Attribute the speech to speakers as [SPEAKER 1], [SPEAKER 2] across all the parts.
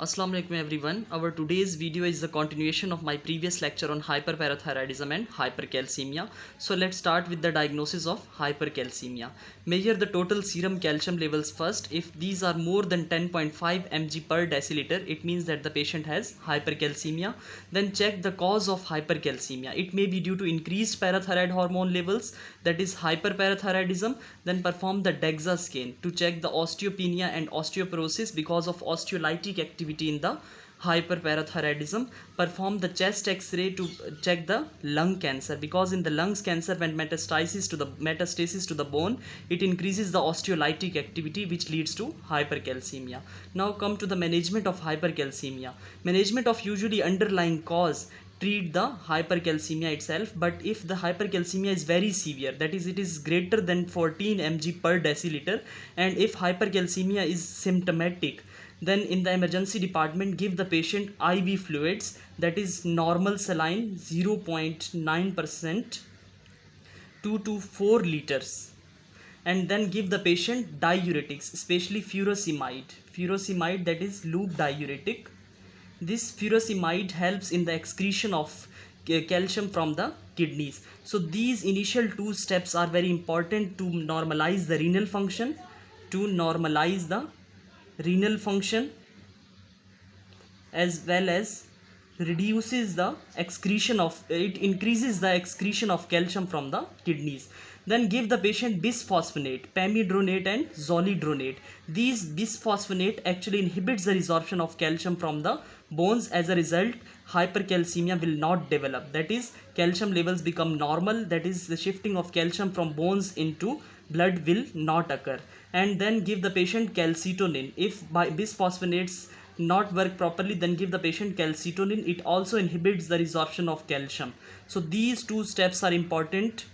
[SPEAKER 1] Assalamu alaikum everyone. Our today's video is the continuation of my previous lecture on hyperparathyroidism and hypercalcemia. So let's start with the diagnosis of hypercalcemia. Measure the total serum calcium levels first. If these are more than 10.5 mg per deciliter, it means that the patient has hypercalcemia. Then check the cause of hypercalcemia. It may be due to increased parathyroid hormone levels, that is hyperparathyroidism. Then perform the DEXA scan to check the osteopenia and osteoporosis because of osteolytic activity in the hyperparathyroidism. Perform the chest x-ray to check the lung cancer, because in the lungs cancer, when metastasis to the bone, it increases the osteolytic activity, which leads to hypercalcemia. Now come to the management of hypercalcemia. Management of usually underlying cause, treat the hypercalcemia itself. But if the hypercalcemia is very severe, that is, it is greater than 14 mg per deciliter, and if hypercalcemia is symptomatic, then in the emergency department give the patient IV fluids, that is normal saline 0.9% 2 to 4 liters, and then give the patient diuretics, especially furosemide, that is loop diuretic. This furosemide helps in the excretion of calcium from the kidneys. So these initial two steps are very important to normalize the renal function, as well as increases the excretion of calcium from the kidneys. Then give the patient bisphosphonate, pamidronate and zoledronate. These bisphosphonate actually inhibits the resorption of calcium from the bones. As a result, hypercalcemia will not develop, that is calcium levels become normal, that is the shifting of calcium from bones into blood will not occur. And then give the patient calcitonin. If bisphosphonates not work properly, then give the patient calcitonin. It also inhibits the resorption of calcium. So these two steps are important,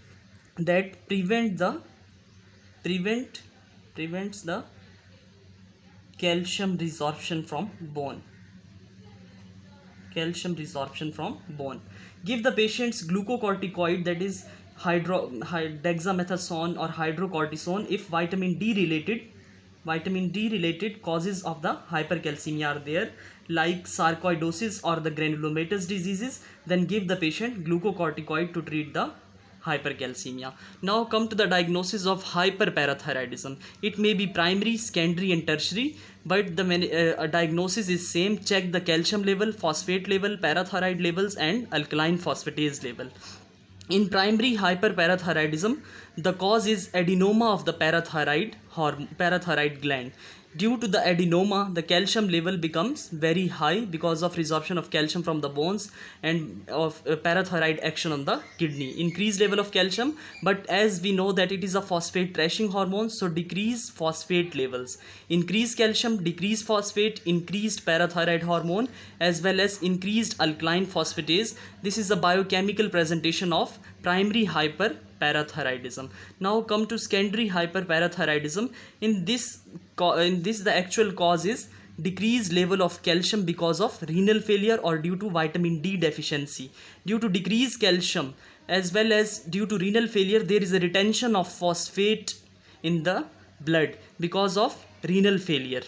[SPEAKER 1] that prevents the calcium resorption from bone. Give the patients glucocorticoid, that is dexamethasone or hydrocortisone, if vitamin D related causes of the hypercalcemia are there, like sarcoidosis or the granulomatous diseases. Then give the patient glucocorticoid to treat the hypercalcemia. Now come to the diagnosis of hyperparathyroidism. It may be primary, secondary and tertiary, but the diagnosis is same. Check the calcium level, phosphate level, parathyroid levels and alkaline phosphatase level. In primary hyperparathyroidism, the cause is adenoma of the parathyroid gland. Due to the adenoma, the calcium level becomes very high because of resorption of calcium from the bones and of parathyroid action on the kidney. Increased level of calcium, but as we know that it is a phosphate trashing hormone, so decrease phosphate levels. Increased calcium, decreased phosphate, increased parathyroid hormone, as well as increased alkaline phosphatase. This is the biochemical presentation of primary hyperparathyroidism. Now come to secondary hyperparathyroidism. In this the actual cause is decreased level of calcium because of renal failure or due to vitamin D deficiency. Due to decreased calcium as well as due to renal failure, there is a retention of phosphate in the blood because of renal failure.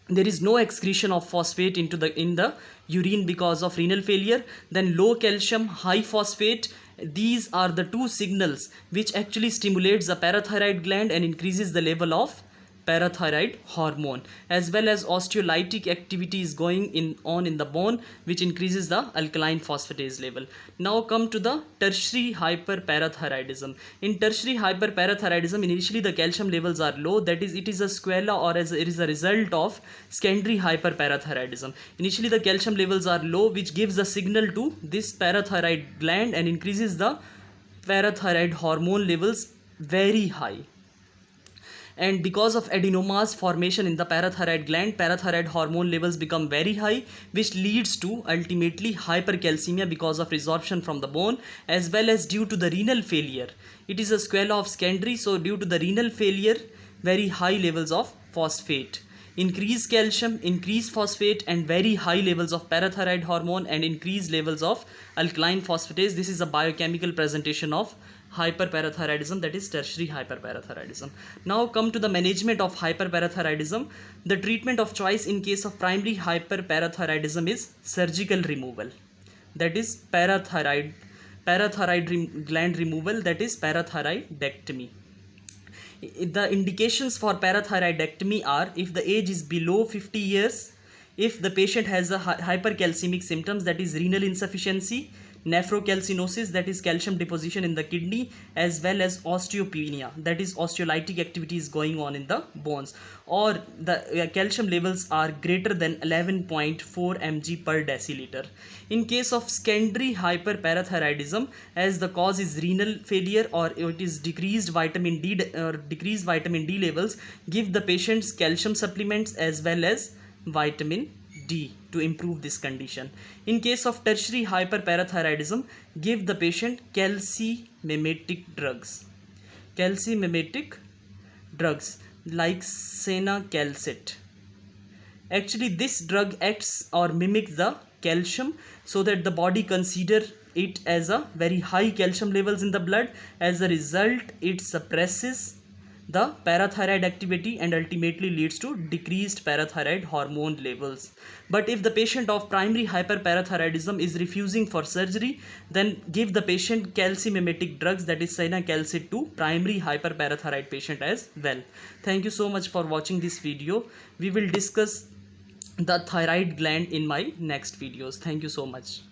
[SPEAKER 1] There is no excretion of phosphate in the urine because of renal failure. Then low calcium, high phosphate, these are the two signals which actually stimulates the parathyroid gland and increases the level of parathyroid hormone, as well as osteolytic activity is going on in the bone, which increases the alkaline phosphatase level. Now come to the tertiary hyperparathyroidism. In tertiary hyperparathyroidism, initially the calcium levels are low, that is it is a sequela or it is a result of secondary hyperparathyroidism. Initially the calcium levels are low, which gives the signal to this parathyroid gland and increases the parathyroid hormone levels very high. And because of adenomas formation in the parathyroid gland, parathyroid hormone levels become very high, which leads to ultimately hypercalcemia because of resorption from the bone, as well as due to the renal failure. It is a sequela of secondary, so due to the renal failure, very high levels of phosphate. Increased calcium, increased phosphate and very high levels of parathyroid hormone and increased levels of alkaline phosphatase. This is a biochemical presentation of hyperparathyroidism, that is tertiary hyperparathyroidism. Now come to the management of hyperparathyroidism. The treatment of choice in case of primary hyperparathyroidism is surgical removal, that is parathyroid gland removal, that is parathyroidectomy. The indications for parathyroidectomy are if the age is below 50 years, if the patient has a hypercalcemic symptoms, that is renal insufficiency, nephrocalcinosis, that is calcium deposition in the kidney, as well as osteopenia, that is osteolytic activities going on in the bones, or the calcium levels are greater than 11.4 mg per deciliter. In case of secondary hyperparathyroidism, as the cause is renal failure or it is decreased vitamin D levels, give the patients calcium supplements as well as vitamin D to improve this condition. In case of tertiary hyperparathyroidism, give the patient calcimimetic drugs. Calcimimetic drugs like senacalcet. Actually, this drug acts or mimics the calcium so that the body consider it as a very high calcium levels in the blood. As a result, it suppresses the parathyroid activity and ultimately leads to decreased parathyroid hormone levels. But if the patient of primary hyperparathyroidism is refusing for surgery, then give the patient calcimimetic drugs, that is senacalcet, to primary hyperparathyroid patient as well. Thank you so much for watching this video. We will discuss the thyroid gland in my next videos. Thank you so much.